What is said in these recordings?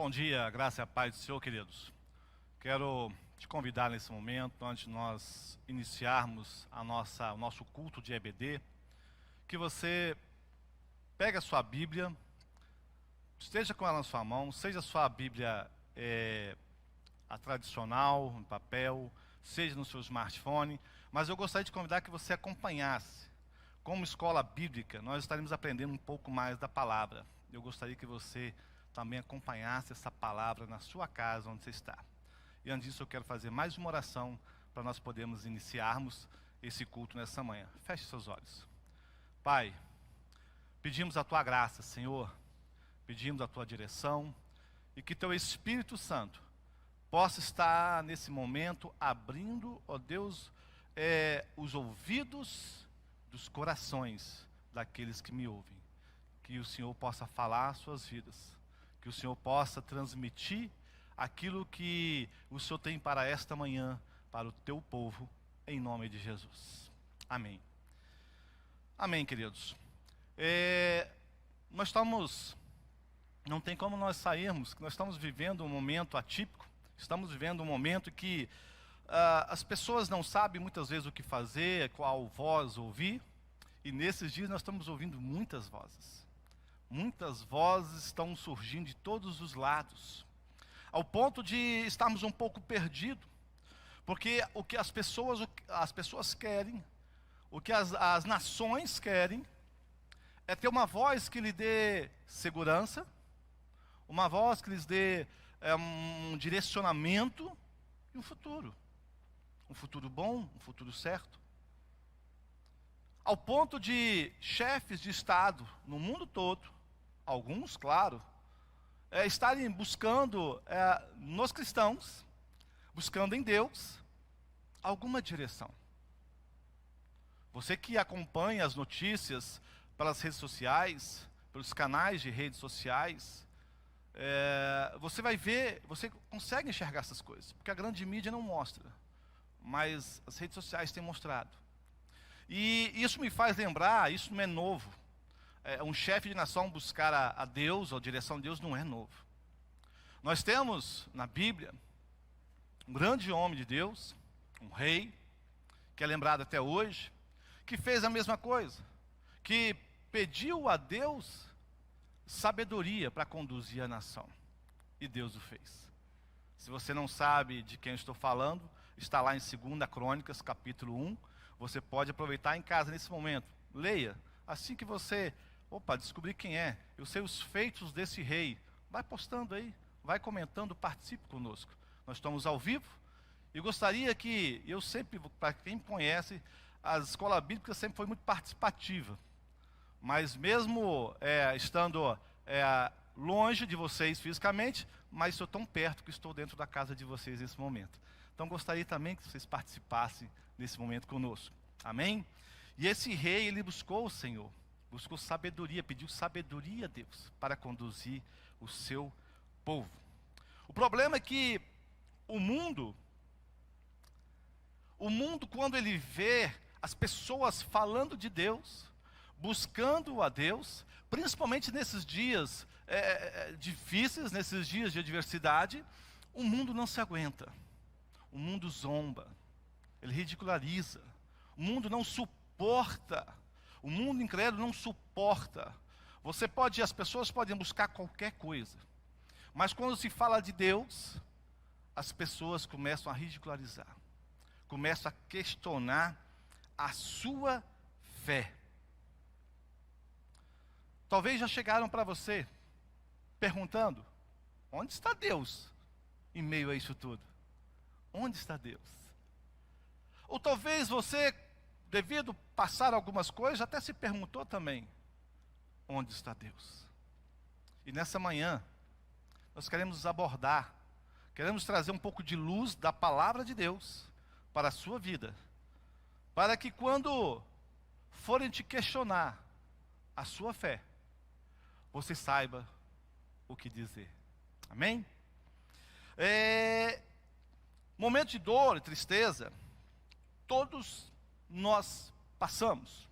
Bom dia, graça e a paz do Senhor, queridos. Quero te convidar nesse momento, antes de nós iniciarmos o nosso culto de EBD, que você pegue a sua Bíblia, esteja com ela na sua mão, seja a sua Bíblia a tradicional, em papel, seja no seu smartphone, mas eu gostaria de convidar que você acompanhasse. Como escola bíblica, nós estaremos aprendendo um pouco mais da palavra. Eu gostaria que você também acompanhasse essa palavra na sua casa, onde você está. E antes disso, eu quero fazer mais uma oração para nós podermos iniciarmos esse culto nessa manhã. Feche seus olhos. Pai, pedimos a Tua graça, Senhor, pedimos a Tua direção e que Teu Espírito Santo possa estar nesse momento abrindo, ó Deus, os ouvidos dos corações daqueles que me ouvem. Que o Senhor possa falar às suas vidas. Que o Senhor possa transmitir aquilo que o Senhor tem para esta manhã, para o teu povo, em nome de Jesus. Amém. Amém, queridos. Não tem como nós sairmos, nós estamos vivendo um momento atípico, estamos vivendo um momento que as pessoas não sabem muitas vezes o que fazer, qual voz ouvir, e nesses dias nós estamos ouvindo muitas vozes. Muitas vozes estão surgindo de todos os lados, ao ponto de estarmos um pouco perdidos, porque o que as pessoas querem, o que as nações querem, é ter uma voz que lhe dê segurança, uma voz que lhes dê um direcionamento e um futuro bom, um futuro certo. Ao ponto de chefes de Estado no mundo todo, alguns, claro, estarem buscando nos cristãos, buscando em Deus, alguma direção. Você que acompanha as notícias pelas redes sociais, pelos canais de redes sociais, você vai ver, você consegue enxergar essas coisas, porque a grande mídia não mostra, mas as redes sociais têm mostrado. E isso me faz lembrar, isso não é novo. Um chefe de nação buscar a Deus, ou a direção de Deus, não é novo. Nós temos na Bíblia um grande homem de Deus, um rei, que é lembrado até hoje, que fez a mesma coisa, que pediu a Deus sabedoria para conduzir a nação. E Deus o fez. Se você não sabe de quem eu estou falando, está lá em 2 Crônicas, capítulo 1. Você pode aproveitar em casa nesse momento. Leia. Assim que você, descobrir quem é. Eu sei os feitos desse rei. Vai postando aí. Vai comentando, participe conosco. Nós estamos ao vivo. E gostaria que, eu sempre, para quem conhece, a escola bíblica sempre foi muito participativa. Mas mesmo estando longe de vocês fisicamente, mas estou tão perto que estou dentro da casa de vocês nesse momento. Então gostaria também que vocês participassem nesse momento conosco. Amém? E esse rei, ele buscou o Senhor, buscou sabedoria, pediu sabedoria a Deus para conduzir o seu povo. O problema é que o mundo quando ele vê as pessoas falando de Deus, buscando a Deus, principalmente nesses dias difíceis, nesses dias de adversidade, o mundo não se aguenta. O mundo zomba, ele ridiculariza, o mundo não suporta, o mundo incrédulo não suporta. As pessoas podem buscar qualquer coisa, mas quando se fala de Deus, as pessoas começam a ridicularizar, começam a questionar a sua fé. Talvez já chegaram para você perguntando: onde está Deus em meio a isso tudo? Onde está Deus? Ou talvez você, devido passar algumas coisas, até se perguntou também: onde está Deus? E nessa manhã, nós queremos abordar, queremos trazer um pouco de luz da palavra de Deus para a sua vida, para que quando forem te questionar a sua fé, você saiba o que dizer. Amém? Momento de dor e tristeza, todos nós passamos.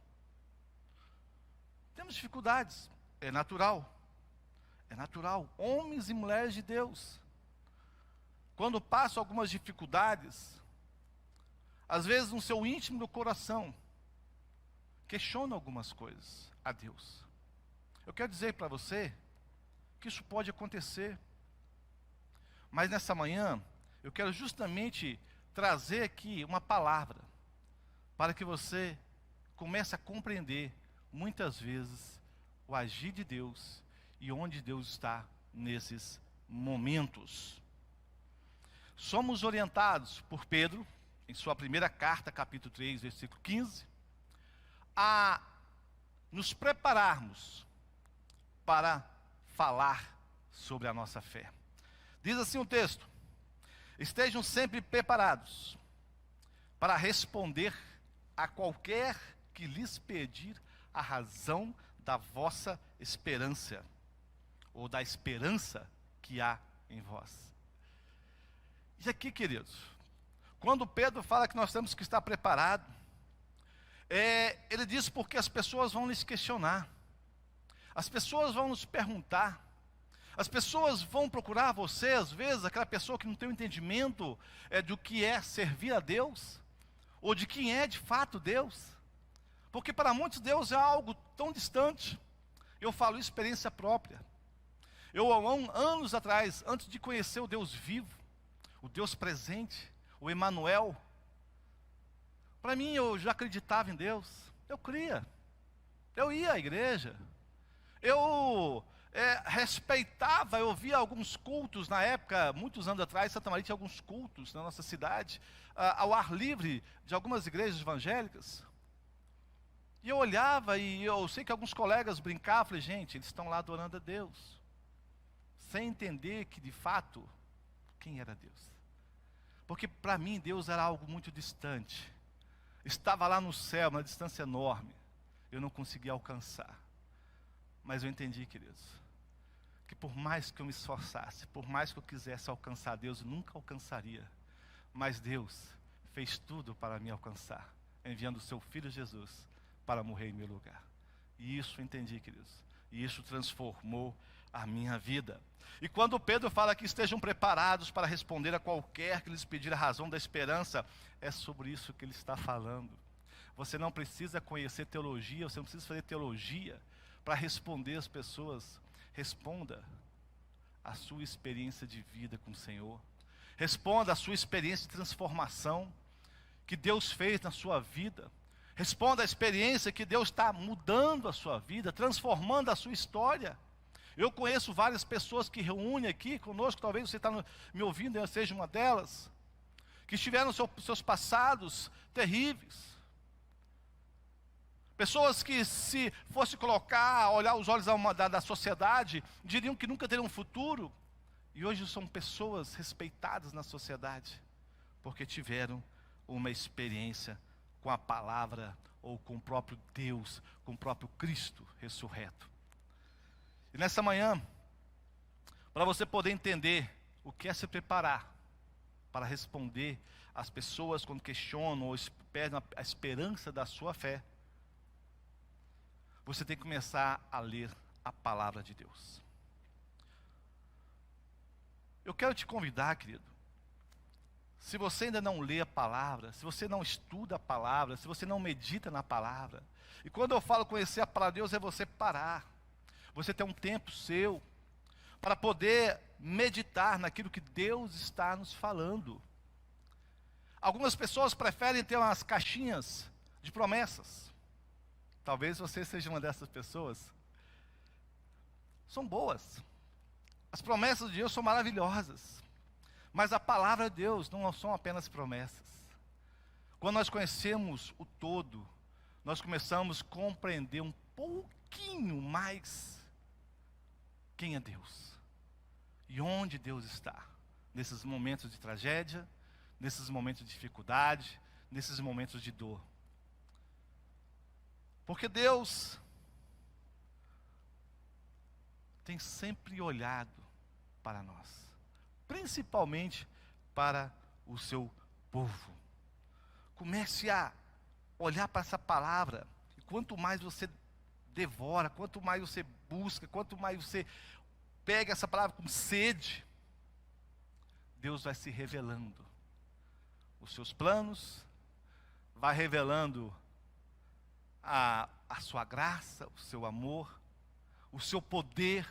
Temos dificuldades, é natural. É natural. Homens e mulheres de Deus, quando passam algumas dificuldades, às vezes no seu íntimo do coração, questionam algumas coisas a Deus. Eu quero dizer para você que isso pode acontecer. Mas nessa manhã, eu quero justamente trazer aqui uma palavra, para que você comece a compreender, muitas vezes, o agir de Deus e onde Deus está nesses momentos. Somos orientados por Pedro, em sua primeira carta, capítulo 3, versículo 15, a nos prepararmos para falar sobre a nossa fé. Diz assim o texto: estejam sempre preparados para responder a qualquer que lhes pedir a razão da vossa esperança, ou da esperança que há em vós. E aqui, queridos, quando Pedro fala que nós temos que estar preparados, ele diz porque as pessoas vão nos questionar, as pessoas vão nos perguntar, as pessoas vão procurar você, às vezes, aquela pessoa que não tem o entendimento do que é servir a Deus, ou de quem é de fato Deus, porque para muitos Deus é algo tão distante. Eu falo experiência própria. Eu, há anos atrás, antes de conhecer o Deus vivo, o Deus presente, o Emanuel, para mim eu já acreditava em Deus, eu cria, eu ia à igreja, eu respeitava, eu via alguns cultos na época, muitos anos atrás, Santa Maria tinha alguns cultos na nossa cidade, ao ar livre de algumas igrejas evangélicas. E eu olhava e eu sei que alguns colegas brincavam, falei, gente, eles estão lá adorando a Deus, sem entender que de fato, quem era Deus. Porque para mim Deus era algo muito distante, estava lá no céu, uma distância enorme, eu não conseguia alcançar. Mas eu entendi, queridos, que por mais que eu me esforçasse, por mais que eu quisesse alcançar Deus, eu nunca alcançaria. Mas Deus fez tudo para me alcançar, enviando o seu Filho Jesus para morrer em meu lugar. E isso eu entendi, queridos. E isso transformou a minha vida. E quando Pedro fala que estejam preparados para responder a qualquer que lhes pedir a razão da esperança, é sobre isso que ele está falando. Você não precisa conhecer teologia, você não precisa fazer teologia para responder às pessoas. Responda a sua experiência de vida com o Senhor. Responda a sua experiência de transformação que Deus fez na sua vida. Responda a experiência que Deus está mudando a sua vida, transformando a sua história. Eu conheço várias pessoas que reúnem aqui conosco, talvez você está me ouvindo, eu seja uma delas, que tiveram seus passados terríveis. Pessoas que, se fosse colocar, olhar os olhos da sociedade, diriam que nunca teriam um futuro. E hoje são pessoas respeitadas na sociedade, porque tiveram uma experiência com a palavra, ou com o próprio Deus, com o próprio Cristo ressurreto. E nessa manhã, para você poder entender o que é se preparar para responder às pessoas quando questionam ou perdem a esperança da sua fé, você tem que começar a ler a palavra de Deus. Eu quero te convidar, querido, se você ainda não lê a palavra, se você não estuda a palavra, se você não medita na palavra, e quando eu falo conhecer a palavra de Deus, é você parar, você ter um tempo seu, para poder meditar naquilo que Deus está nos falando. Algumas pessoas preferem ter umas caixinhas de promessas. Talvez você seja uma dessas pessoas. São boas. As promessas de Deus são maravilhosas. Mas a palavra de Deus não são apenas promessas. Quando nós conhecemos o todo, nós começamos a compreender um pouquinho mais quem é Deus. E onde Deus está. Nesses momentos de tragédia, nesses momentos de dificuldade, nesses momentos de dor. Porque Deus tem sempre olhado para nós, principalmente para o seu povo. Comece a olhar para essa palavra, e quanto mais você devora, quanto mais você busca, quanto mais você pegue essa palavra com sede, Deus vai se revelando. Os seus planos, vai revelando a sua graça, o seu amor, o seu poder,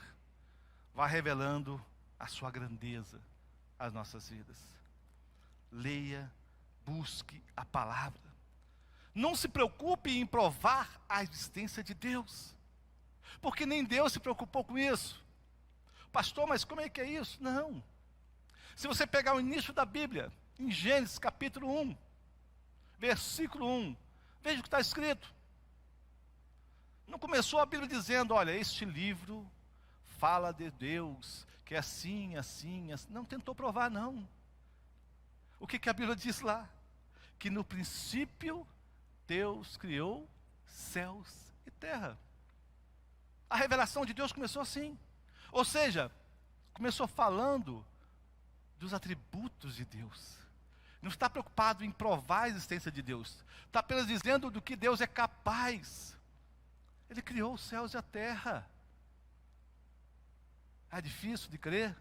vai revelando a sua grandeza às nossas vidas. Leia, busque a palavra. Não se preocupe em provar a existência de Deus, porque nem Deus se preocupou com isso. Pastor, mas como é que é isso? Não. Se você pegar o início da Bíblia, em Gênesis capítulo 1, versículo 1, veja o que está escrito. Não começou a Bíblia dizendo, olha, este livro fala de Deus, que é assim, assim, assim. Não tentou provar, não. O que a Bíblia diz lá? Que no princípio Deus criou céus e terra. A revelação de Deus começou assim. Ou seja, começou falando dos atributos de Deus. Não está preocupado em provar a existência de Deus. Está apenas dizendo do que Deus é capaz. Ele criou os céus e a terra. É difícil de crer?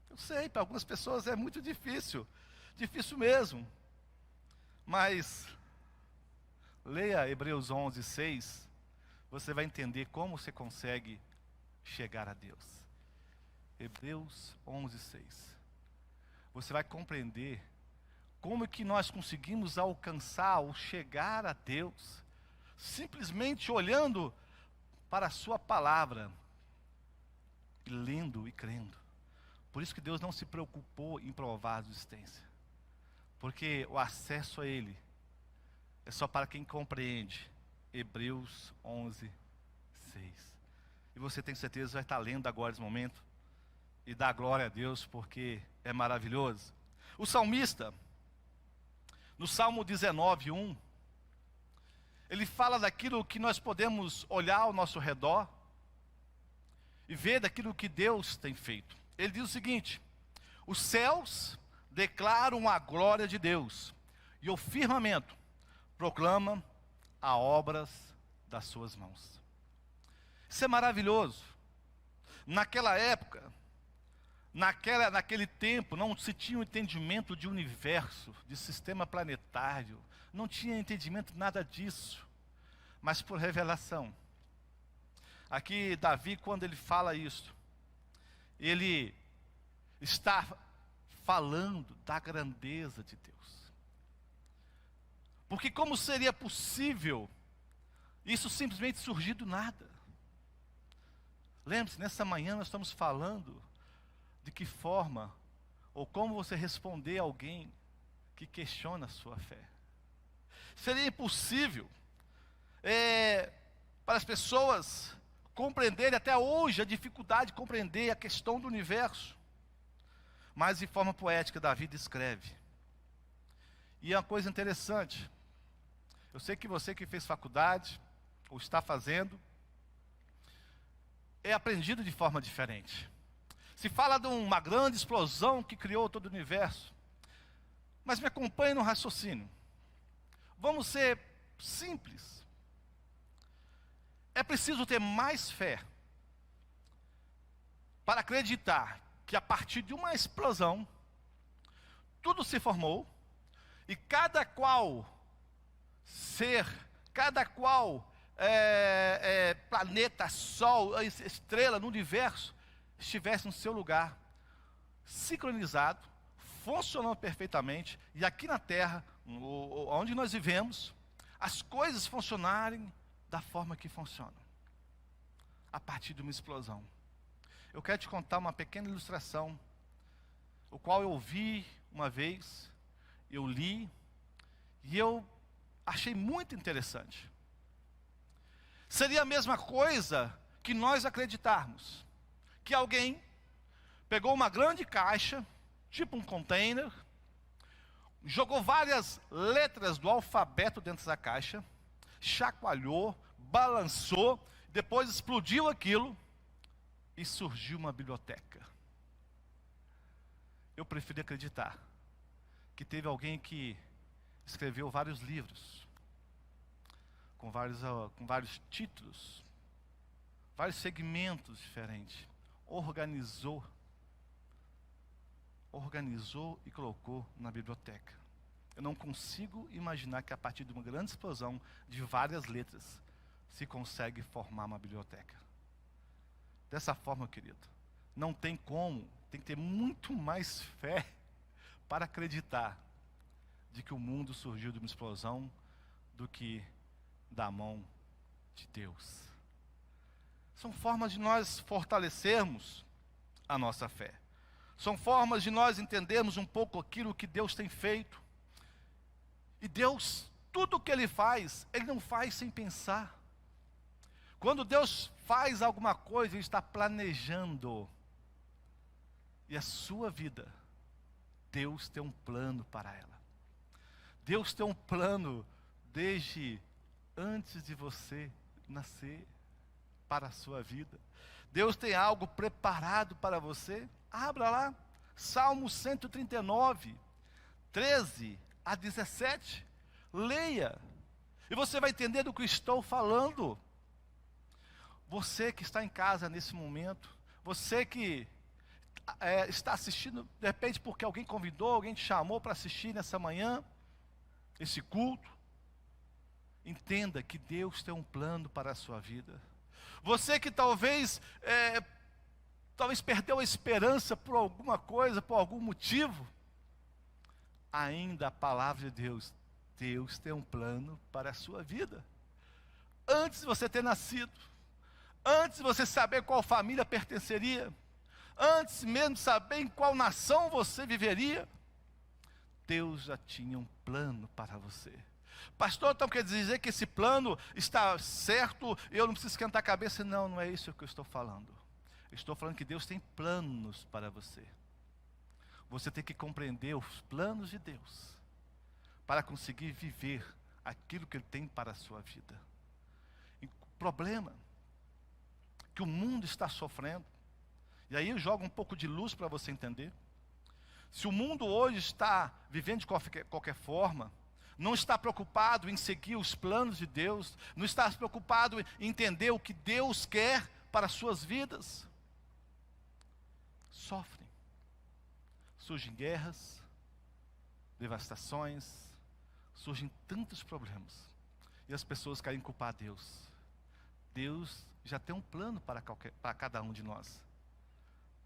Eu sei, para algumas pessoas é muito difícil. Difícil mesmo. Mas, leia Hebreus 11, 6. Você vai entender como você consegue chegar a Deus. Hebreus 11, 6. Você vai compreender como é que nós conseguimos alcançar ou chegar a Deus, simplesmente olhando para a sua palavra, e lendo e crendo. Por isso que Deus não se preocupou em provar a existência, porque o acesso a Ele é só para quem compreende. Hebreus 11, 6. E você tem certeza vai estar lendo agora esse momento e dá glória a Deus, porque é maravilhoso. O salmista, no Salmo 19, 1, ele fala daquilo que nós podemos olhar ao nosso redor e ver daquilo que Deus tem feito. Ele diz o seguinte: os céus declaram a glória de Deus, e o firmamento proclama as obras das suas mãos. Isso é maravilhoso. Naquela época, naquele tempo, não se tinha um entendimento de universo, de sistema planetário, não tinha entendimento de nada disso, mas por revelação. Aqui Davi, quando ele fala isso, ele está falando da grandeza de Deus. Porque como seria possível isso simplesmente surgir do nada? Lembre-se, nessa manhã nós estamos falando de que forma, ou como você responder a alguém que questiona a sua fé. Seria impossível para as pessoas compreenderem até hoje a dificuldade de compreender a questão do universo. Mas de forma poética, Davi descreve. E é uma coisa interessante. Eu sei que você que fez faculdade, ou está fazendo, é aprendido de forma diferente. Se fala de uma grande explosão que criou todo o universo. Mas me acompanhe no raciocínio. Vamos ser simples. É preciso ter mais fé para acreditar que a partir de uma explosão, tudo se formou, e cada qual planeta, sol, estrela no universo, estivesse no seu lugar, sincronizado, funcionando perfeitamente, e aqui na Terra, onde nós vivemos, as coisas funcionarem da forma que funcionam, a partir de uma explosão. Eu quero te contar uma pequena ilustração, o qual eu vi uma vez, eu li, e eu achei muito interessante. Seria a mesma coisa que nós acreditarmos que alguém pegou uma grande caixa, tipo um container, jogou várias letras do alfabeto dentro dessa caixa, chacoalhou, balançou, depois explodiu aquilo e surgiu uma biblioteca. Eu prefiro acreditar que teve alguém que escreveu vários livros, com vários títulos, vários segmentos diferentes. organizou e colocou na biblioteca. Eu não consigo imaginar que a partir de uma grande explosão de várias letras se consegue formar uma biblioteca. Dessa forma, querido, não tem como, tem que ter muito mais fé para acreditar de que o mundo surgiu de uma explosão do que da mão de Deus. São formas de nós fortalecermos a nossa fé. São formas de nós entendermos um pouco aquilo que Deus tem feito. E Deus, tudo o que Ele faz, Ele não faz sem pensar. Quando Deus faz alguma coisa, Ele está planejando. E a sua vida, Deus tem um plano para ela. Deus tem um plano desde antes de você nascer para a sua vida. Deus tem algo preparado para você. Abra lá, Salmo 139, 13 a 17. Leia, e você vai entender do que estou falando. Você que está em casa nesse momento, você que está assistindo, de repente porque alguém convidou, alguém te chamou para assistir nessa manhã, esse culto, entenda que Deus tem um plano para a sua vida. Você que talvez perdeu a esperança por alguma coisa, por algum motivo, ainda a palavra de Deus, Deus tem um plano para a sua vida. Antes de você ter nascido, antes de você saber qual família pertenceria, antes mesmo de saber em qual nação você viveria, Deus já tinha um plano para você. Pastor, então quer dizer que esse plano está certo, eu não preciso esquentar a cabeça? Não, não é isso que eu estou falando. Eu estou falando que Deus tem planos para você. Você tem que compreender os planos de Deus para conseguir viver aquilo que Ele tem para a sua vida. E o problema que o mundo está sofrendo, e aí eu jogo um pouco de luz para você entender. Se o mundo hoje está vivendo de qualquer forma, não está preocupado em seguir os planos de Deus, não está preocupado em entender o que Deus quer para as suas vidas, sofrem. Surgem guerras, devastações, surgem tantos problemas, e as pessoas querem culpar Deus. Deus já tem um plano para cada um de nós.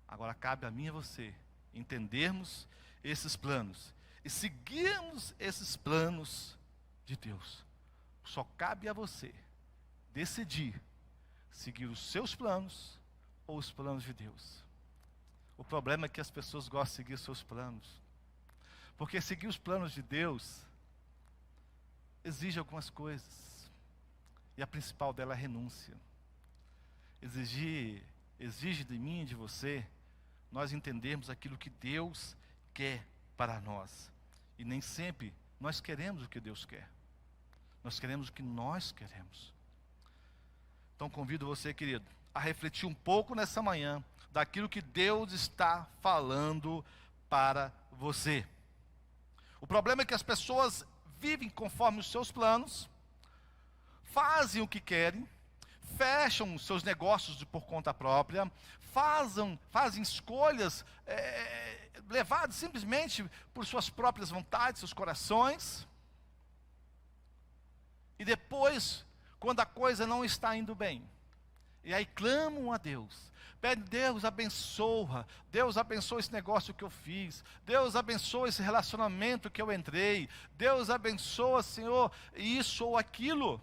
Agora cabe a mim e a você entendermos esses planos e seguirmos esses planos de Deus. Só cabe a você decidir seguir os seus planos ou os planos de Deus. O problema é que as pessoas gostam de seguir os seus planos, porque seguir os planos de Deus exige algumas coisas, e a principal dela é a renúncia. Exige de mim e de você nós entendermos aquilo que Deus quer para nós. E nem sempre nós queremos o que Deus quer. Nós queremos o que nós queremos. Então convido você, querido, a refletir um pouco nessa manhã daquilo que Deus está falando para você. O problema é que as pessoas vivem conforme os seus planos, fazem o que querem, fecham os seus negócios por conta própria, fazem escolhas levadas simplesmente por suas próprias vontades, seus corações. E depois, quando a coisa não está indo bem, e aí clamam a Deus, pedem: Deus abençoa esse negócio que eu fiz, Deus abençoa esse relacionamento que eu entrei, Deus abençoa, Senhor, isso ou aquilo.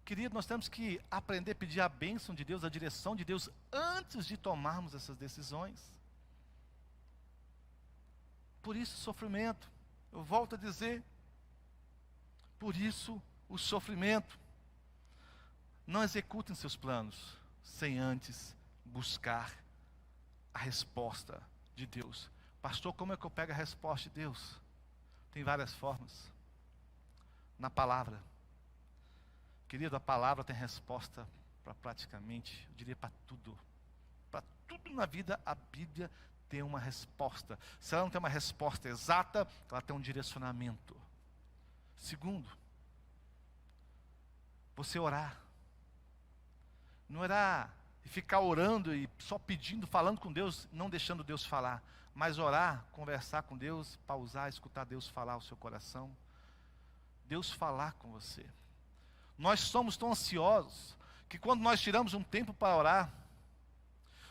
Querido, nós temos que aprender a pedir a bênção de Deus, a direção de Deus, antes de tomarmos essas decisões. Por isso o sofrimento, eu volto a dizer, por isso o sofrimento. Não executem seus planos sem antes buscar a resposta de Deus. Pastor, como é que eu pego a resposta de Deus? Tem várias formas. Na palavra. Querido, a palavra tem resposta para praticamente, eu diria, para tudo. Para tudo na vida, a Bíblia tem uma resposta. Se ela não tem uma resposta exata, ela tem um direcionamento. Segundo, você orar. Não orar e e ficar orando e só pedindo, falando com Deus, não deixando Deus falar. Mas orar, conversar com Deus, pausar, escutar Deus falar ao seu coração. Deus falar com você. Nós somos tão ansiosos que quando nós tiramos um tempo para orar,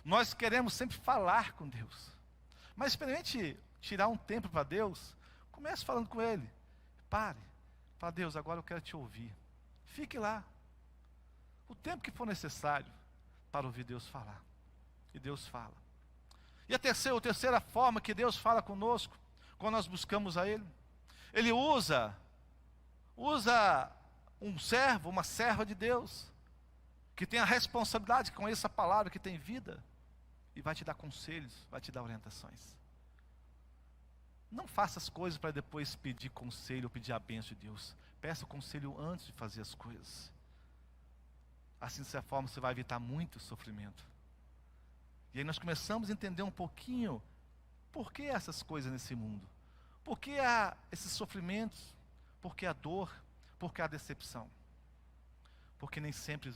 nós queremos sempre falar com Deus. Mas experimente tirar um tempo para Deus. Comece falando com Ele. Pare. Fala, Deus, agora eu quero te ouvir. Fique lá. O tempo que for necessário para ouvir Deus falar. E Deus fala. E a terceira forma que Deus fala conosco, quando nós buscamos a Ele, Ele usa um servo, uma serva de Deus, que tem a responsabilidade, que conheça a palavra, que tem vida, e vai te dar conselhos, vai te dar orientações. Não faça as coisas para depois pedir conselho ou pedir a bênção de Deus. Peça o conselho antes de fazer as coisas. Assim, dessa forma, você vai evitar muito sofrimento. E aí nós começamos a entender um pouquinho por que essas coisas nesse mundo. Por que há esses sofrimentos? Por que a dor? Por que a decepção? Porque nem sempre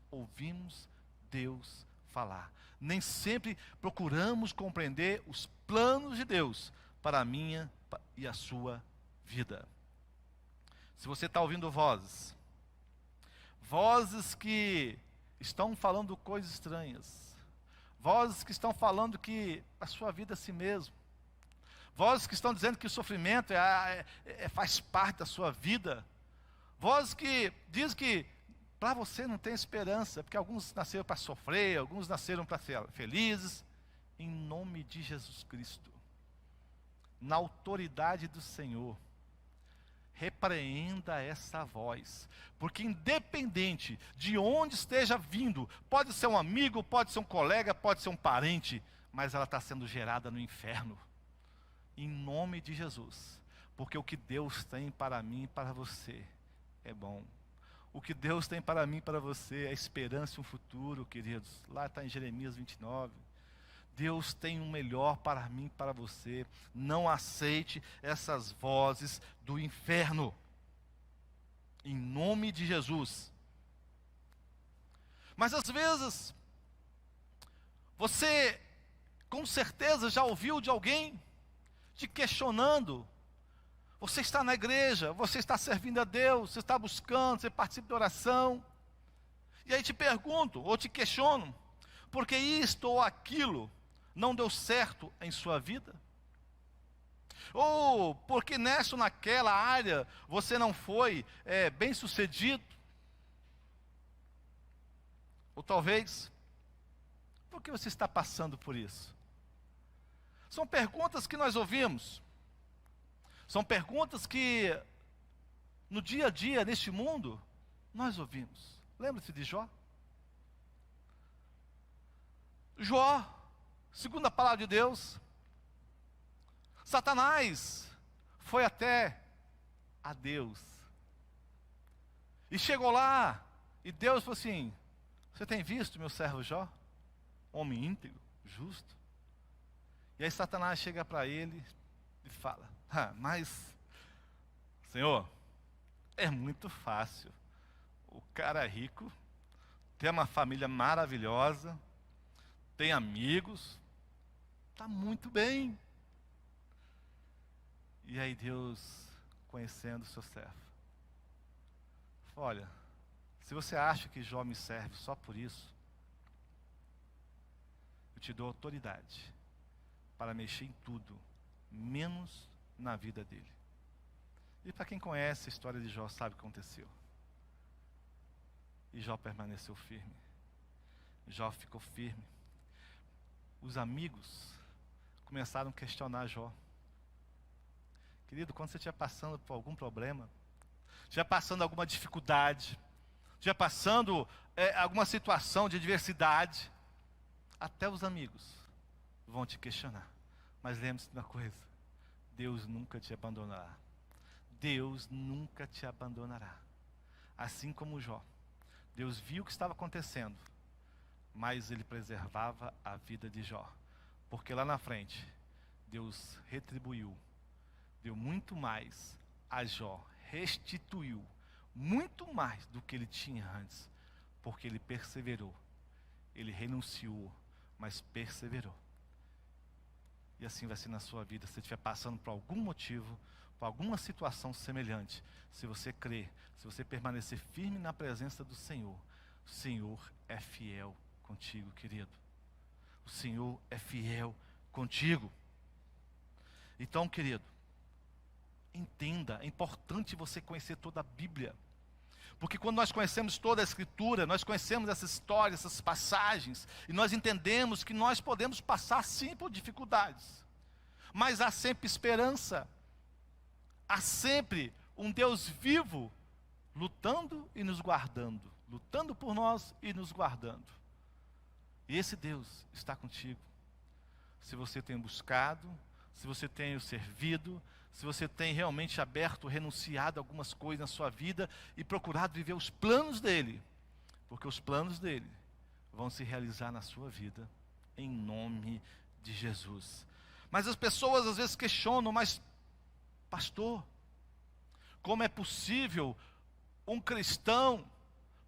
ouvimos Deus falar. Nem sempre procuramos compreender os planos de Deus para a minha e a sua vida. Se você está ouvindo vozes que estão falando coisas estranhas, vozes que estão falando que a sua vida é si mesmo, vozes que estão dizendo que o sofrimento faz parte da sua vida, vozes que dizem que para você não tem esperança, porque alguns nasceram para sofrer, alguns nasceram para ser felizes. Em nome de Jesus Cristo, na autoridade do Senhor, repreenda essa voz, porque independente de onde esteja vindo, pode ser um amigo, pode ser um colega, pode ser um parente, mas ela está sendo gerada no inferno. Em nome de Jesus, porque o que Deus tem para mim e para você é bom. O que Deus tem para mim e para você é esperança e um futuro, queridos. Lá está em Jeremias 29. Deus tem um melhor para mim e para você. Não aceite essas vozes do inferno. Em nome de Jesus. Mas às vezes, você com certeza já ouviu de alguém te questionando. Você está na igreja, você está servindo a Deus, você está buscando, você participa de oração. E aí te pergunto, ou te questiono, por que isto ou aquilo não deu certo em sua vida? Ou porque nessa ou naquela área você não foi bem sucedido? Ou talvez, por que você está passando por isso? São perguntas que nós ouvimos. São perguntas que, no dia a dia, neste mundo, nós ouvimos. Lembra-se de Jó? Jó, segundo a palavra de Deus, Satanás foi até a Deus. E chegou lá, e Deus falou assim: você tem visto meu servo Jó? Homem íntegro, justo. E aí Satanás chega para ele e fala: mas, Senhor, é muito fácil. O cara é rico, tem uma família maravilhosa, tem amigos, está muito bem. E aí Deus, conhecendo o seu servo, fala: olha, se você acha que Jó me serve só por isso, eu te dou autoridade para mexer em tudo, menos na vida dele. E para quem conhece a história de Jó, sabe o que aconteceu. E Jó permaneceu firme. Jó ficou firme. Os amigos começaram a questionar Jó. Querido, quando você estiver passando por algum problema, estiver passando alguma dificuldade, estiver passando alguma situação de adversidade, até os amigos vão te questionar. Mas lembre-se de uma coisa: Deus nunca te abandonará. Deus nunca te abandonará. Assim como Jó, Deus viu o que estava acontecendo, mas Ele preservava a vida de Jó. Porque lá na frente, Deus retribuiu, deu muito mais a Jó, restituiu muito mais do que ele tinha antes, porque ele perseverou ele renunciou, mas perseverou. E assim vai ser na sua vida, se você estiver passando por algum motivo, por alguma situação semelhante. Se você crer, se você permanecer firme na presença do Senhor, o Senhor é fiel contigo, querido. O Senhor é fiel contigo. Então, querido, entenda, é importante você conhecer toda a Bíblia. Porque quando nós conhecemos toda a Escritura, nós conhecemos essa história, essas passagens, e nós entendemos que nós podemos passar sim por dificuldades. Mas há sempre esperança. Há sempre um Deus vivo, lutando e nos guardando. Lutando por nós e nos guardando. E esse Deus está contigo. Se você tem buscado, se você tem o servido, se você tem realmente aberto, renunciado a algumas coisas na sua vida e procurado viver os planos dele, porque os planos dele vão se realizar na sua vida, em nome de Jesus. Mas as pessoas às vezes questionam, mas pastor, como é possível um cristão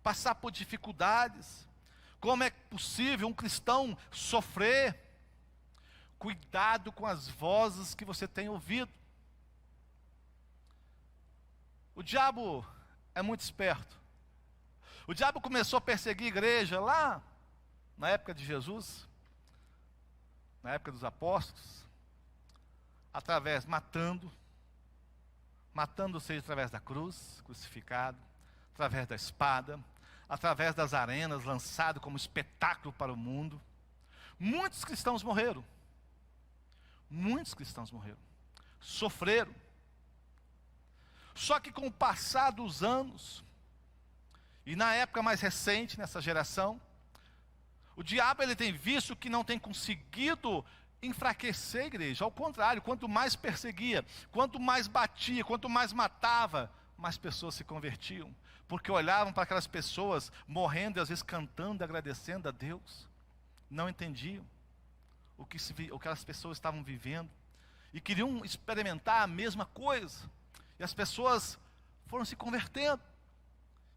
passar por dificuldades? Como é possível um cristão sofrer? Cuidado com as vozes que você tem ouvido. O diabo é muito esperto. O diabo começou a perseguir a igreja lá na época de Jesus, na época dos apóstolos, matando seja através da cruz, crucificado, através da espada, através das arenas, lançado como espetáculo para o mundo. Muitos cristãos morreram. Muitos cristãos morreram. Sofreram. Só que com o passar dos anos, e na época mais recente, nessa geração, o diabo ele tem visto que não tem conseguido enfraquecer a igreja. Ao contrário, quanto mais perseguia, quanto mais batia, quanto mais matava, mais pessoas se convertiam. Porque olhavam para aquelas pessoas morrendo e às vezes cantando, agradecendo a Deus. Não entendiam o que as pessoas estavam vivendo. E queriam experimentar a mesma coisa. E as pessoas foram se convertendo.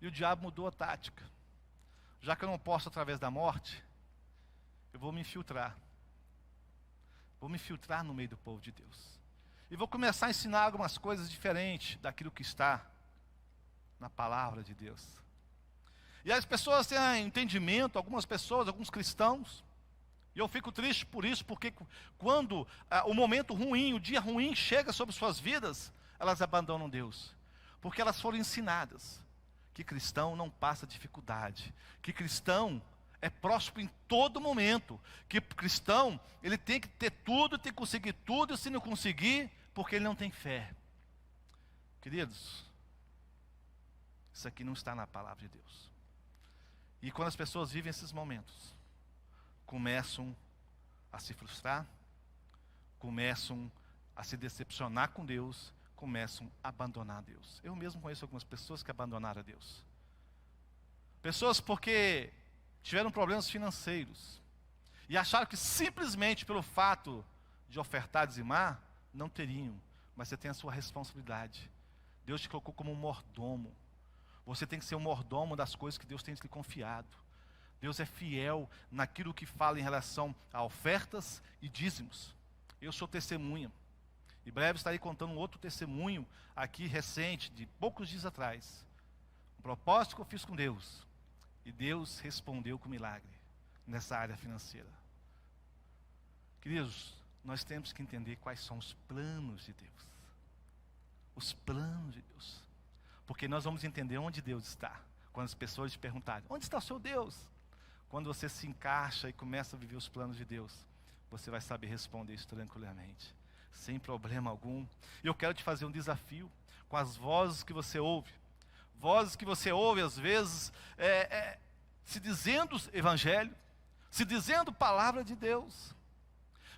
E o diabo mudou a tática. Já que eu não posso através da morte, eu vou me infiltrar. Vou me infiltrar no meio do povo de Deus. E vou começar a ensinar algumas coisas diferentes daquilo que está na palavra de Deus. E as pessoas têm entendimento, algumas pessoas, alguns cristãos. E eu fico triste por isso, porque quando o momento ruim, o dia ruim chega sobre suas vidas, elas abandonam Deus, porque elas foram ensinadas que cristão não passa dificuldade, que cristão é próspero em todo momento, que cristão, ele tem que ter tudo, tem que conseguir tudo, e se não conseguir, porque ele não tem fé. Queridos, isso aqui não está na palavra de Deus. E quando as pessoas vivem esses momentos, começam a se frustrar, começam a se decepcionar com Deus, começam a abandonar Deus. Eu mesmo conheço algumas pessoas que abandonaram a Deus. Pessoas porque tiveram problemas financeiros e acharam que simplesmente pelo fato de ofertar, dizimar, não teriam. Mas você tem a sua responsabilidade. Deus te colocou como um mordomo. Você tem que ser um mordomo das coisas que Deus tem te confiado. Deus é fiel naquilo que fala em relação a ofertas e dízimos. Eu sou testemunha. Em breve estarei contando um outro testemunho aqui recente, de poucos dias atrás. Um propósito que eu fiz com Deus. E Deus respondeu com milagre nessa área financeira. Queridos, nós temos que entender quais são os planos de Deus. Os planos de Deus. Porque nós vamos entender onde Deus está. Quando as pessoas te perguntarem, onde está o seu Deus? Quando você se encaixa e começa a viver os planos de Deus, você vai saber responder isso tranquilamente, sem problema algum. E eu quero te fazer um desafio com as vozes que você ouve. Vozes que você ouve às vezes se dizendo evangelho, se dizendo palavra de Deus.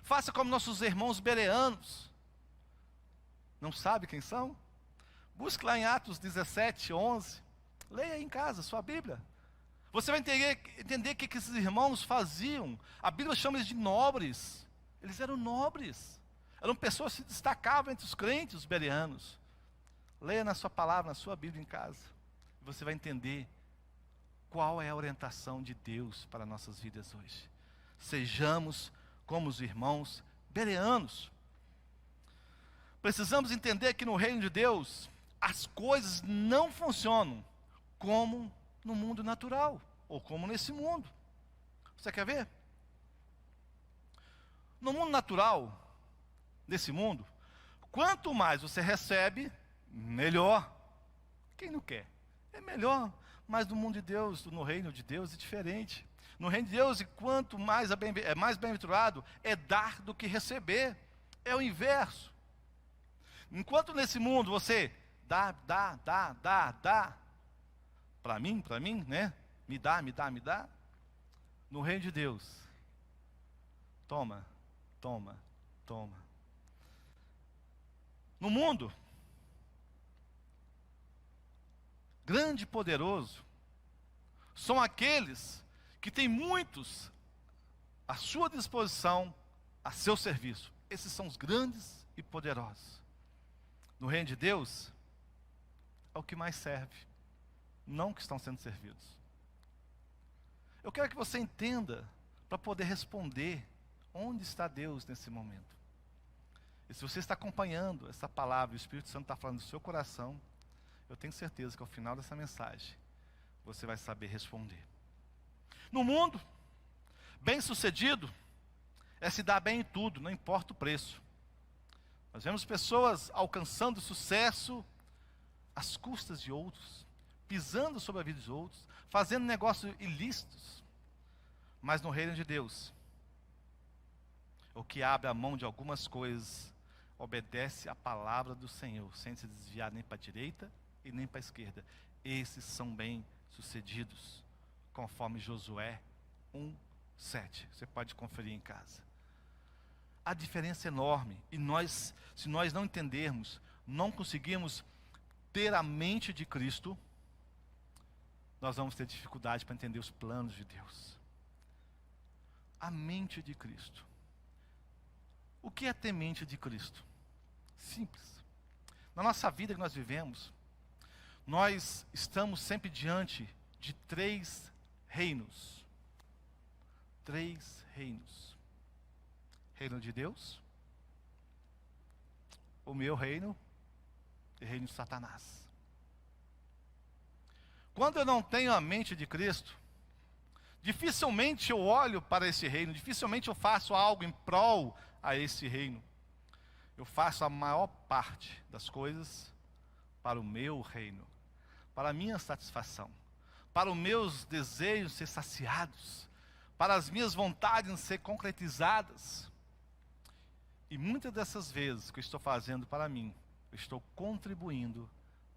Faça como nossos irmãos bereanos. Não sabe quem são? Busque lá em Atos 17, 11. Leia em casa sua Bíblia. Você vai entender o que esses irmãos faziam. A Bíblia chama eles de nobres. Eles eram nobres. Eram pessoas que se destacavam entre os crentes, os bereanos. Leia na sua palavra, na sua Bíblia em casa. Você vai entender qual é a orientação de Deus para nossas vidas hoje. Sejamos como os irmãos bereanos. Precisamos entender que no reino de Deus, as coisas não funcionam como no mundo natural, ou como nesse mundo. Você quer ver? No mundo natural, nesse mundo, quanto mais você recebe, melhor. Quem não quer? É melhor. Mas no mundo de Deus, no reino de Deus é diferente. No reino de Deus, e quanto mais mais bem-aventurado é dar do que receber. É o inverso. Enquanto nesse mundo você dá. Para mim, né? Me dá. No reino de Deus, toma. No mundo, grande e poderoso são aqueles que têm muitos à sua disposição, a seu serviço. Esses são os grandes e poderosos. No reino de Deus, é o que mais serve, não que estão sendo servidos. Eu quero que você entenda, para poder responder, onde está Deus nesse momento. E se você está acompanhando essa palavra, o Espírito Santo está falando no seu coração, eu tenho certeza que ao final dessa mensagem, você vai saber responder. No mundo, bem-sucedido é se dar bem em tudo, não importa o preço. Nós vemos pessoas alcançando sucesso às custas de outros, pisando sobre a vida dos outros, fazendo negócios ilícitos. Mas no reino de Deus, o que abre a mão de algumas coisas, obedece à palavra do Senhor, sem se desviar nem para a direita e nem para a esquerda. Esses são bem-sucedidos, conforme Josué 1:7. Você pode conferir em casa. A diferença é enorme, e se nós não entendermos, não conseguirmos ter a mente de Cristo, nós vamos ter dificuldade para entender os planos de Deus. A mente de Cristo. O que é ter mente de Cristo? Simples. Na nossa vida que nós vivemos, nós estamos sempre diante de 3 reinos. 3 reinos. Reino de Deus, o meu reino e reino de Satanás. Quando eu não tenho a mente de Cristo, dificilmente eu olho para esse reino, dificilmente eu faço algo em prol a esse reino. Eu faço a maior parte das coisas para o meu reino, para a minha satisfação, para os meus desejos ser saciados, para as minhas vontades ser concretizadas. E muitas dessas vezes que eu estou fazendo para mim, eu estou contribuindo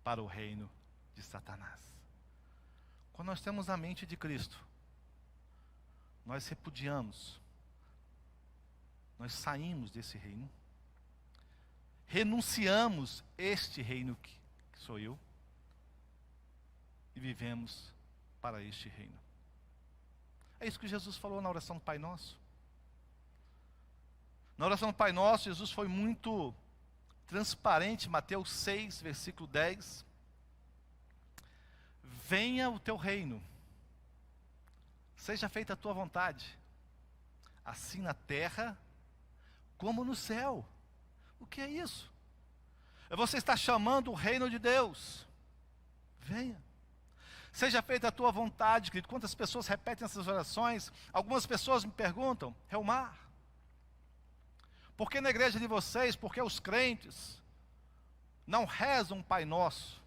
para o reino de Satanás. Quando nós temos a mente de Cristo, nós repudiamos, nós saímos desse reino, renunciamos este reino que sou eu, e vivemos para este reino. É isso que Jesus falou na oração do Pai Nosso. Na oração do Pai Nosso, Jesus foi muito transparente, Mateus 6, versículo 10. Venha o teu reino, seja feita a tua vontade, assim na terra como no céu. O que é isso? Você está chamando o reino de Deus. Venha. Seja feita a tua vontade, querido. Quantas pessoas repetem essas orações? Algumas pessoas me perguntam, Helmar, por que na igreja de vocês, por que os crentes não rezam o Pai Nosso?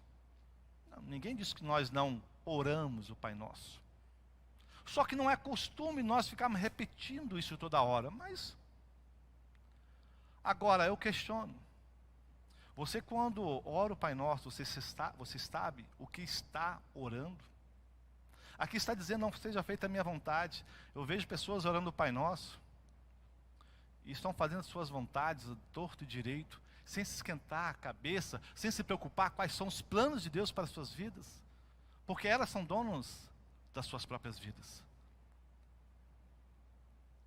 Não, ninguém diz que nós não oramos o Pai Nosso. Só que não é costume nós ficarmos repetindo isso toda hora. Mas, agora eu questiono. Você quando ora o Pai Nosso, você sabe o que está orando? Aqui está dizendo, não seja feita a minha vontade. Eu vejo pessoas orando o Pai Nosso, e estão fazendo suas vontades, torto e direito, sem se esquentar a cabeça, sem se preocupar quais são os planos de Deus para as suas vidas, porque elas são donas das suas próprias vidas.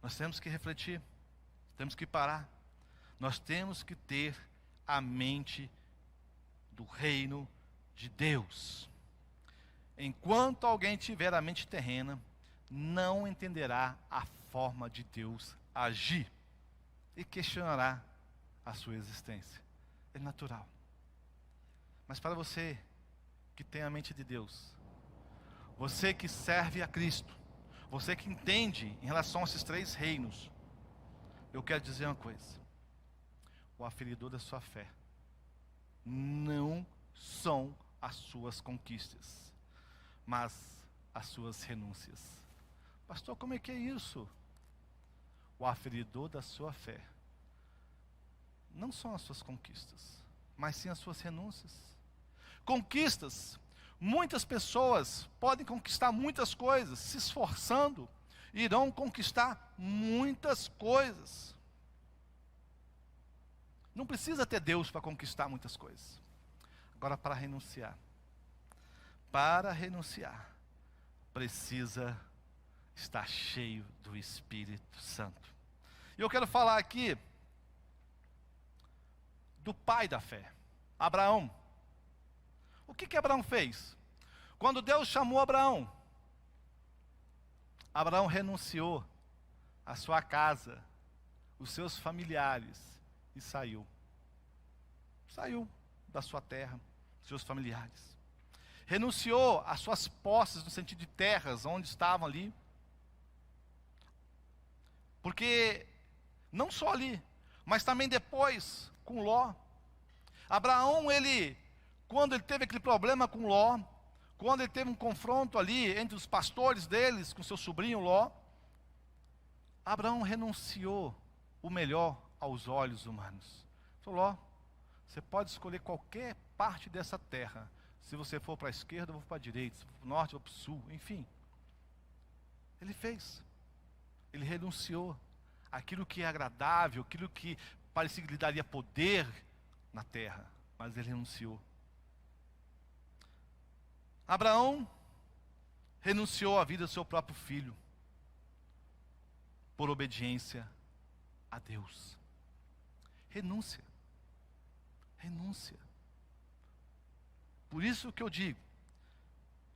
Nós temos que refletir, temos que parar, nós temos que ter a mente do reino de Deus. enquanto alguém tiver a mente terrena, não entenderá a forma de Deus agir e questionará a sua existência. É natural. Mas para você que tem a mente de Deus, você que serve a Cristo, você que entende em relação a esses 3 reinos, eu quero dizer uma coisa: o aferidor da sua fé não são as suas conquistas, mas as suas renúncias. Pastor, como é que é isso? O aferidor da sua fé não são as suas conquistas, mas sim as suas renúncias. Conquistas, muitas pessoas podem conquistar muitas coisas, se esforçando, irão conquistar muitas coisas. Não precisa ter Deus para conquistar muitas coisas. Agora, para renunciar, precisa estar cheio do Espírito Santo. E eu quero falar aqui do pai da fé, Abraão. O que Abraão fez? Quando Deus chamou Abraão, Abraão renunciou à sua casa, os seus familiares, e saiu. Saiu da sua terra, seus familiares. Renunciou às suas posses, no sentido de terras, onde estavam ali. Porque, não só ali, mas também depois, com Ló. Abraão, quando ele teve aquele problema com Ló, quando ele teve um confronto ali entre os pastores deles, com seu sobrinho Ló, Abraão renunciou o melhor aos olhos humanos. Falou: Ló, você pode escolher qualquer parte dessa terra. Se você for para a esquerda, eu vou para a direita. Se for para o norte, eu vou para o sul. Enfim, ele fez. Ele renunciou àquilo que é agradável, aquilo que parecia que lhe daria poder na terra. Mas ele renunciou. Abraão renunciou à vida do seu próprio filho, por obediência a Deus. Renúncia. Renúncia. Por isso que eu digo,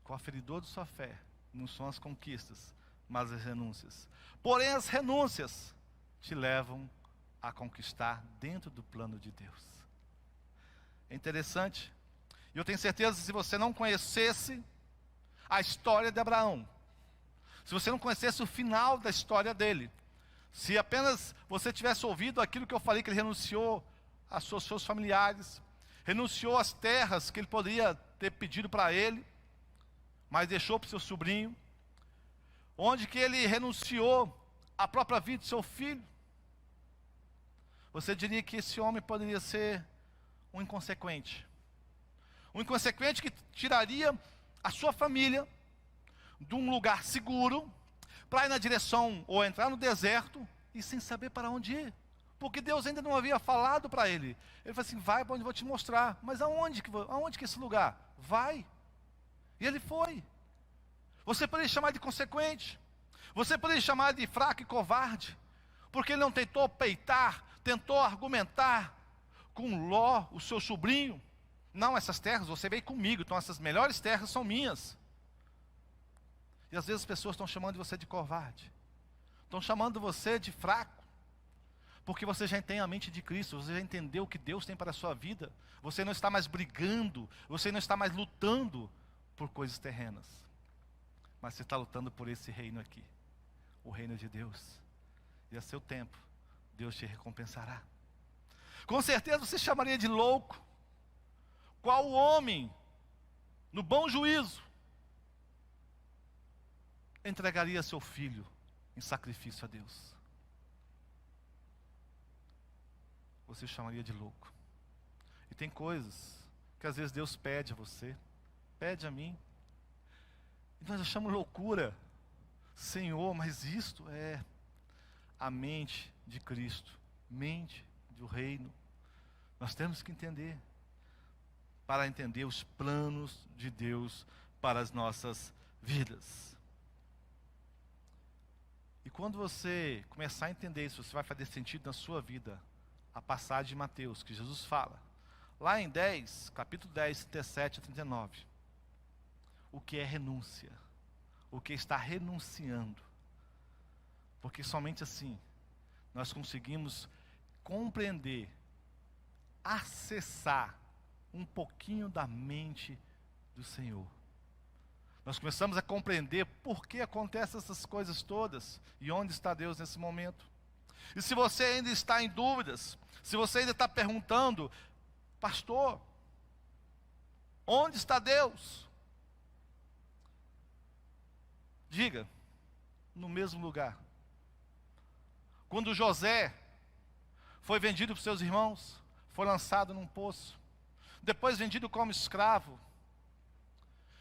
com o aferidor de sua fé, não são as conquistas, mas as renúncias. Porém, as renúncias te levam a conquistar dentro do plano de Deus. É interessante. E eu tenho certeza que se você não conhecesse a história de Abraão, se você não conhecesse o final da história dele, se apenas você tivesse ouvido aquilo que eu falei, que ele renunciou aos seus familiares, renunciou às terras que ele poderia ter pedido para ele, mas deixou para o seu sobrinho, onde que ele renunciou à própria vida do seu filho, você diria que esse homem poderia ser um inconsequente. Um inconsequente que tiraria a sua família de um lugar seguro para ir na direção ou entrar no deserto e sem saber para onde ir. Porque Deus ainda não havia falado para ele. Ele falou assim: vai para onde eu vou te mostrar. Mas aonde que é esse lugar? Vai. E ele foi. Você poderia chamar de consequente. Você poderia chamar de fraco e covarde. Porque ele não tentou peitar, tentou argumentar com Ló, o seu sobrinho. Não, essas terras, você veio comigo, então essas melhores terras são minhas. E às vezes as pessoas estão chamando você de covarde. Estão chamando você de fraco. Porque você já tem a mente de Cristo, você já entendeu o que Deus tem para a sua vida. Você não está mais brigando, você não está mais lutando por coisas terrenas. Mas você está lutando por esse reino aqui, o reino de Deus. E a seu tempo, Deus te recompensará. Com certeza você chamaria de louco. Qual homem, no bom juízo, entregaria seu filho em sacrifício a Deus? Você chamaria de louco. E tem coisas que às vezes Deus pede a você, pede a mim, e nós achamos loucura. Senhor, mas isto é a mente de Cristo, mente do reino. Nós temos que entender, para entender os planos de Deus para as nossas vidas. E quando você começar a entender isso, você vai fazer sentido na sua vida a passagem de Mateus, que Jesus fala, lá em 10, capítulo 10, 37 a 39. o que é renúncia, o que está renunciando. Porque somente assim nós conseguimos compreender, acessar um pouquinho da mente do Senhor. Nós começamos a compreender por que acontecem essas coisas todas e onde está Deus nesse momento. E se você ainda está em dúvidas, se você ainda está perguntando, pastor, onde está Deus? Diga, no mesmo lugar. Quando José foi vendido para os seus irmãos, foi lançado num poço, depois vendido como escravo,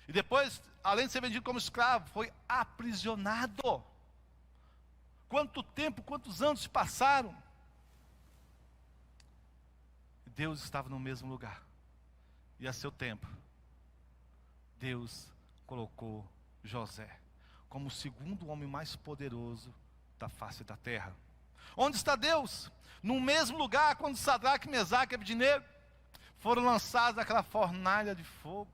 e depois, além de ser vendido como escravo, foi aprisionado. Quanto tempo, quantos anos se passaram? Deus estava no mesmo lugar. E a seu tempo, Deus colocou José como o segundo homem mais poderoso da face da terra. Onde está Deus? No mesmo lugar quando Sadraque, Mesaque e Abdenego foram lançados naquela fornalha de fogo.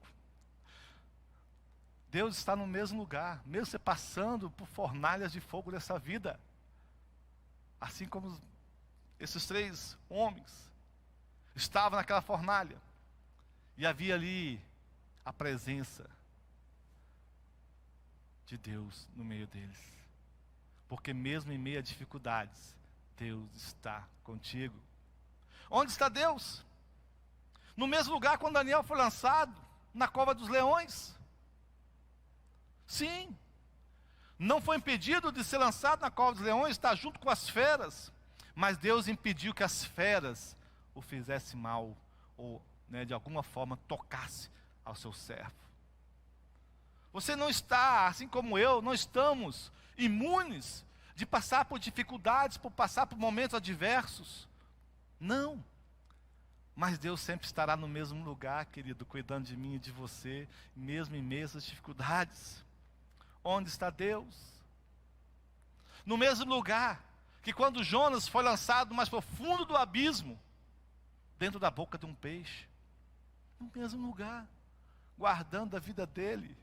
Deus está no mesmo lugar, mesmo você passando por fornalhas de fogo dessa vida. Assim como esses 3 homens estavam naquela fornalha. E havia ali a presença de Deus no meio deles. Porque mesmo em meio a dificuldades, Deus está contigo. Onde está Deus? No mesmo lugar quando Daniel foi lançado, na cova dos leões. Sim, não foi impedido de ser lançado na cova dos leões, está junto com as feras, mas Deus impediu que as feras o fizessem mal, ou de alguma forma tocasse ao seu servo. Você não está, assim como eu, não estamos imunes de passar por dificuldades, por passar por momentos adversos. Não. Mas Deus sempre estará no mesmo lugar, querido, cuidando de mim e de você, mesmo em meio a essas dificuldades. Onde está Deus? No mesmo lugar que quando Jonas foi lançado mais profundo do abismo, dentro da boca de um peixe. No mesmo lugar, guardando a vida dele,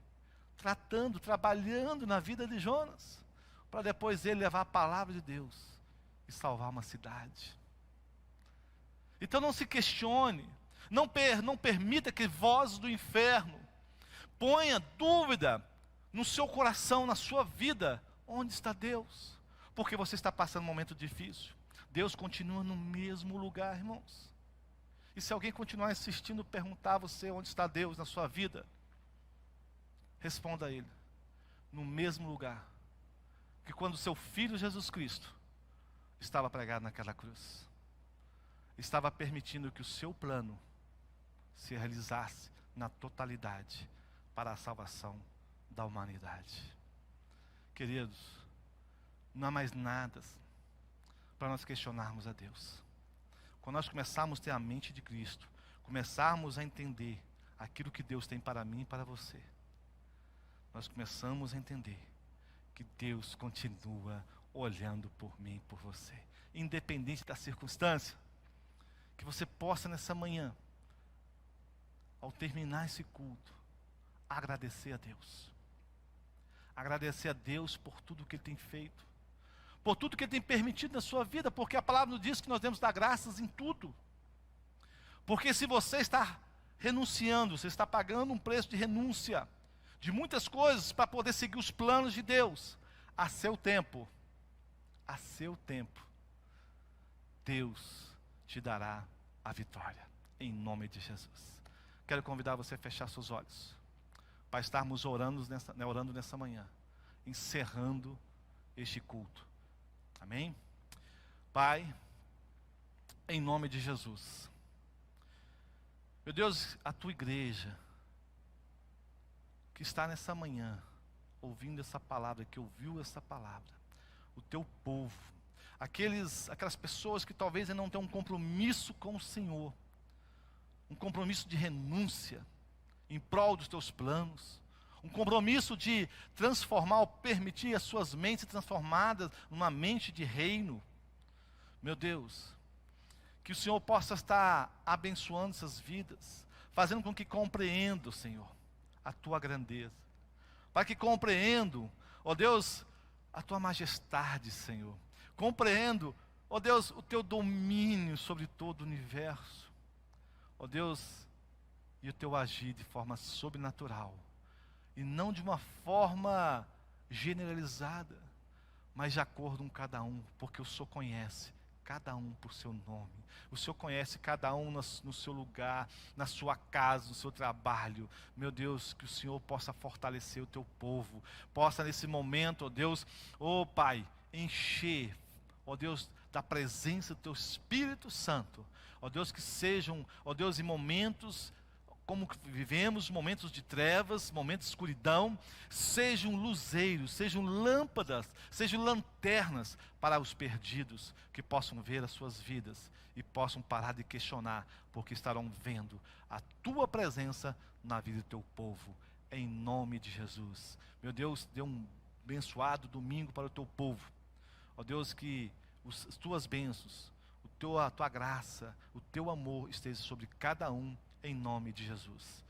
tratando, trabalhando na vida de Jonas, para depois ele levar a palavra de Deus e salvar uma cidade. Então não se questione, não permita que vozes do inferno ponha dúvida no seu coração, na sua vida. Onde está Deus? Porque você está passando um momento difícil. Deus continua no mesmo lugar, irmãos. E se alguém continuar insistindo, perguntar a você onde está Deus na sua vida, responda a ele, no mesmo lugar que quando seu filho Jesus Cristo estava pregado naquela cruz, estava permitindo que o seu plano se realizasse na totalidade para a salvação da humanidade. Queridos, não há mais nada para nós questionarmos a Deus. Quando nós começarmos a ter a mente de Cristo, começarmos a entender aquilo que Deus tem para mim e para você, nós começamos a entender que Deus continua olhando por mim e por você, independente da circunstância. Que você possa nessa manhã, ao terminar esse culto, agradecer a Deus. Agradecer a Deus por tudo que Ele tem feito, por tudo que Ele tem permitido na sua vida, porque a palavra nos diz que nós devemos dar graças em tudo. Porque se você está renunciando, você está pagando um preço de renúncia, de muitas coisas, para poder seguir os planos de Deus, a seu tempo, Deus te dará a vitória, em nome de Jesus. Quero convidar você a fechar seus olhos, para estarmos orando nessa manhã, encerrando este culto. Amém? Pai, em nome de Jesus, meu Deus, a tua igreja, que está nessa manhã, ouvindo essa palavra, que ouviu essa palavra, o teu povo, aquelas pessoas que talvez ainda não tenham um compromisso com o Senhor, um compromisso de renúncia, em prol dos teus planos, um compromisso de transformar, ou permitir as suas mentes transformadas numa mente de reino. Meu Deus, que o Senhor possa estar abençoando essas vidas, fazendo com que compreendam, Senhor, a tua grandeza, para que compreendam, ó Deus, a tua majestade, Senhor. Compreendo, ó Deus, o teu domínio sobre todo o universo. Ó Deus, e o teu agir de forma sobrenatural. E não de uma forma generalizada, mas de acordo com cada um, porque o Senhor conhece cada um por seu nome. O Senhor conhece cada um no seu lugar, na sua casa, no seu trabalho. Meu Deus, que o Senhor possa fortalecer o teu povo, possa nesse momento, ó Deus, ó Pai, encher, ó Deus, da presença do teu Espírito Santo. Ó Deus, que sejam, ó Deus, em momentos como vivemos, momentos de trevas, momentos de escuridão, sejam luzeiros, sejam lâmpadas, sejam lanternas para os perdidos, que possam ver as suas vidas e possam parar de questionar, porque estarão vendo a tua presença na vida do teu povo, em nome de Jesus. Meu Deus, dê um abençoado domingo para o teu povo. Ó Deus, que as tuas bênçãos, a tua graça, o teu amor esteja sobre cada um, em nome de Jesus.